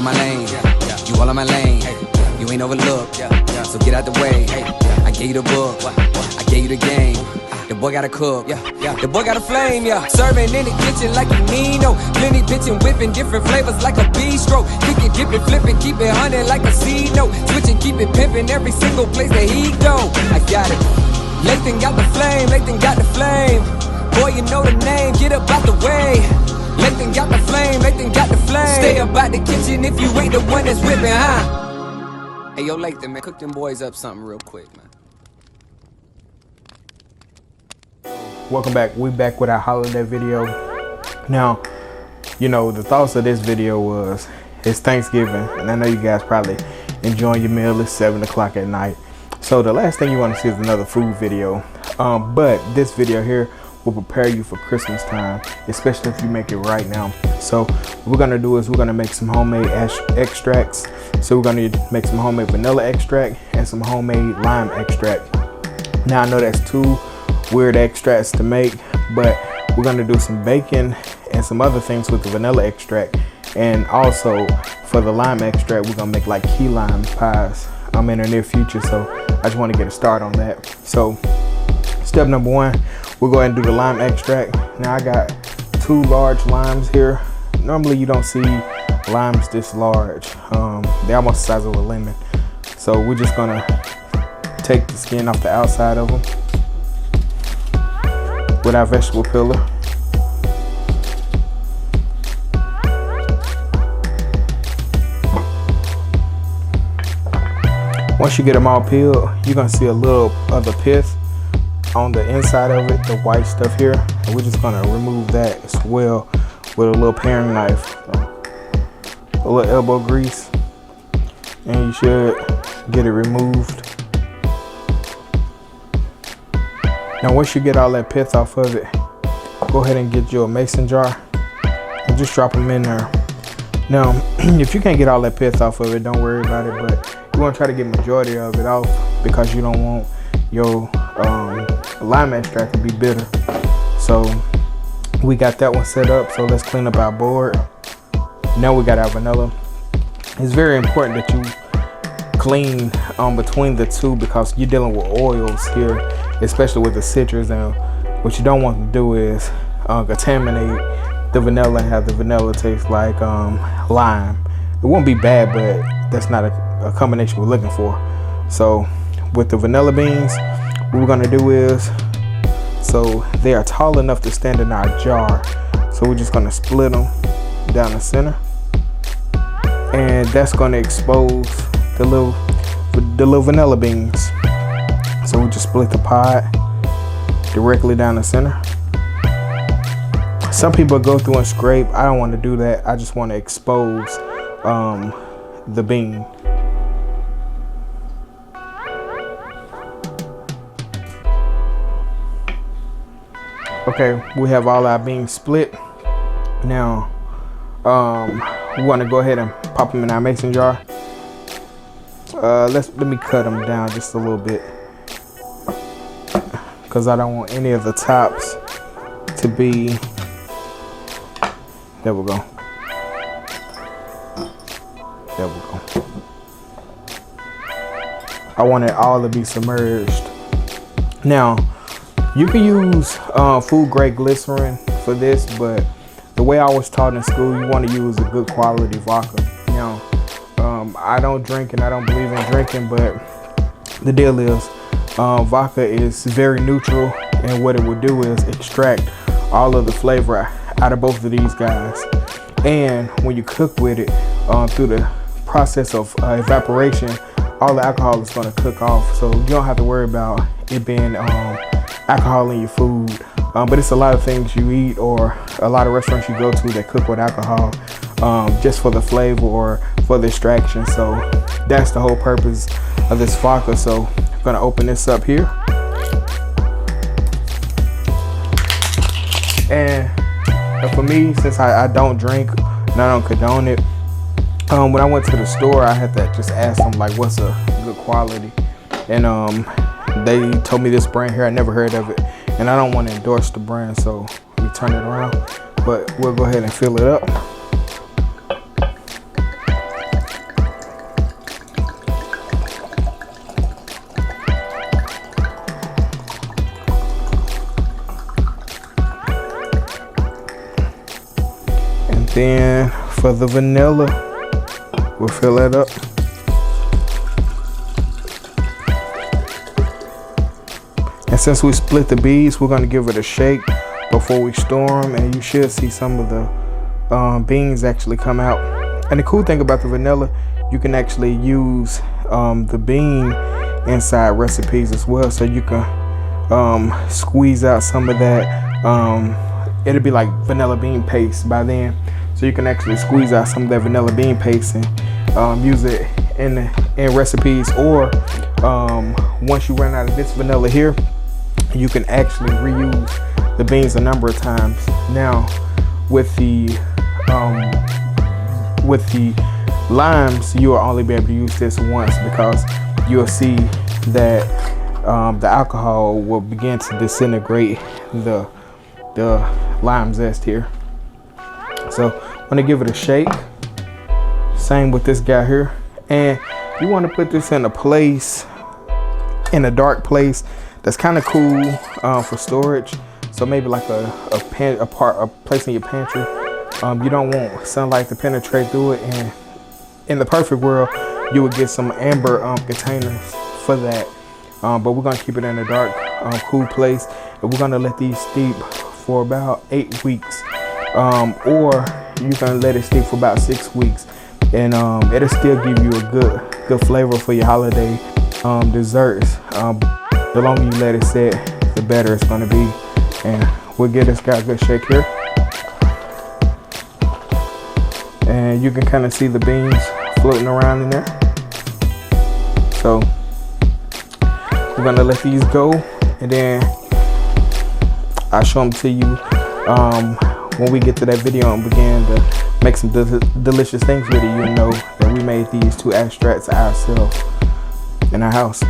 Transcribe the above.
on my lane, you all on my lane. You ain't overlooked, so get out the way. I gave you the book, I gave you the game. The boy gotta cook, the boy got a flame, Serving in the kitchen like you Nino. Plenty bitchin', whipping different flavors like a bistro. Kick it, dip it, flip it, keep it hunting like a seed note. Switch and keep it pimpin' every single place that he go. I got it. Lathan got the flame, Lathan got the flame. Boy, you know the name, get up out the way. Lathan got the flame, Lathan got the flame. Stay up out the kitchen if you ain't the one that's whipping, huh? Hey, yo, Lathan, man, cook them boys up something real quick, man. Welcome back. We back with our holiday video. Now, you know, the thoughts of this video was, it's Thanksgiving, and I know you guys probably enjoying your meal. It's 7 o'clock at night. So the last thing you want to see is another food video. But this video here will prepare you for Christmas time, especially if you make it right now. So what we're gonna do is we're gonna make some homemade extracts. So we're gonna make some homemade vanilla extract and some homemade lime extract. Now I know that's two weird extracts to make, but we're gonna do some bacon and some other things with the vanilla extract, and also for the lime extract we're gonna make like key lime pies in the near future. So I just want to get a start on that. So step number one, we'll go ahead and do the lime extract. Now I got 2 large limes here. Normally you don't see limes this large. They're almost the size of a lemon. So we're just gonna take the skin off the outside of them with our vegetable peeler. Once you get them all peeled, you're gonna see a little of the pith on the inside of it, the white stuff here. And we're just gonna remove that as well with a little paring knife, a little elbow grease, and you should get it removed. Now once you get all that pith off of it, go ahead and get you a mason jar and just drop them in there. Now if you can't get all that pith off of it, don't worry about it, but you want to try to get majority of it off because you don't want your lime extract to be bitter. So we got that one set up, so let's clean up our board. Now we got our vanilla. It's very important that you clean between the two because you're dealing with oils here, especially with the citrus, and what you don't want to do is contaminate the vanilla and have the vanilla taste like lime. It won't be bad, but that's not a combination we're looking for. So with the vanilla beans, what we're gonna do is, so they are tall enough to stand in our jar, so we're just gonna split them down the center, and that's gonna expose the little vanilla beans. So we just split the pod directly down the center. Some people go through and scrape. I don't want to do that. I just want to expose the bean. Okay, we have all our beans split. Now we want to go ahead and pop them in our mason jar. Let me cut them down just a little bit because I don't want any of the tops to be, there we go. There we go. I want it all to be submerged. Now, you can use food grade glycerin for this, but the way I was taught in school, you want to use a good quality vodka. Now, I don't drink and I don't believe in drinking, but the deal is vodka is very neutral, and what it will do is extract all of the flavor out of both of these guys. And when you cook with it through the process of evaporation, all the alcohol is going to cook off, so you don't have to worry about it being alcohol in your food. But it's a lot of things you eat or a lot of restaurants you go to that cook with alcohol just for the flavor or for the extraction. So that's the whole purpose of this vodka. So I'm gonna open this up here. And for me, since I don't drink and I don't condone it, when I went to the store, I had to just ask them like, what's a good quality? And they told me this brand here. I never heard of it, and I don't want to endorse the brand, so let me turn it around. But we'll go ahead and fill it up. Then for the vanilla, we'll fill that up. And since we split the beads, we're gonna give it a shake before we store them, and you should see some of the beans actually come out. And the cool thing about the vanilla, you can actually use the bean inside recipes as well, so you can squeeze out some of that. It'll be like vanilla bean paste by then, so you can actually squeeze out some of that vanilla bean paste and use it in recipes. Or once you run out of this vanilla here, you can actually reuse the beans a number of times. Now with the limes, you will only be able to use this once, because you'll see that the alcohol will begin to disintegrate the lime zest here. So I'm gonna give it a shake. Same with this guy here. And you want to put this in a place, in a dark place that's kind of cool for storage. So maybe like a place in your pantry. You don't want sunlight to penetrate through it, and in the perfect world, you would get some amber containers for that. But we're gonna keep it in a dark, cool place, and we're gonna let these steep for about 8 weeks, or you can let it steep for about 6 weeks, and it'll still give you a good flavor for your holiday desserts. The longer you let it sit, the better it's gonna be. And we'll give this guy a good shake here. And you can kind of see the beans floating around in there. So we're gonna let these go, and then I'll show them to you when we get to that video and begin to make some delicious things with it. You know that we made these 2 extracts ourselves in our house.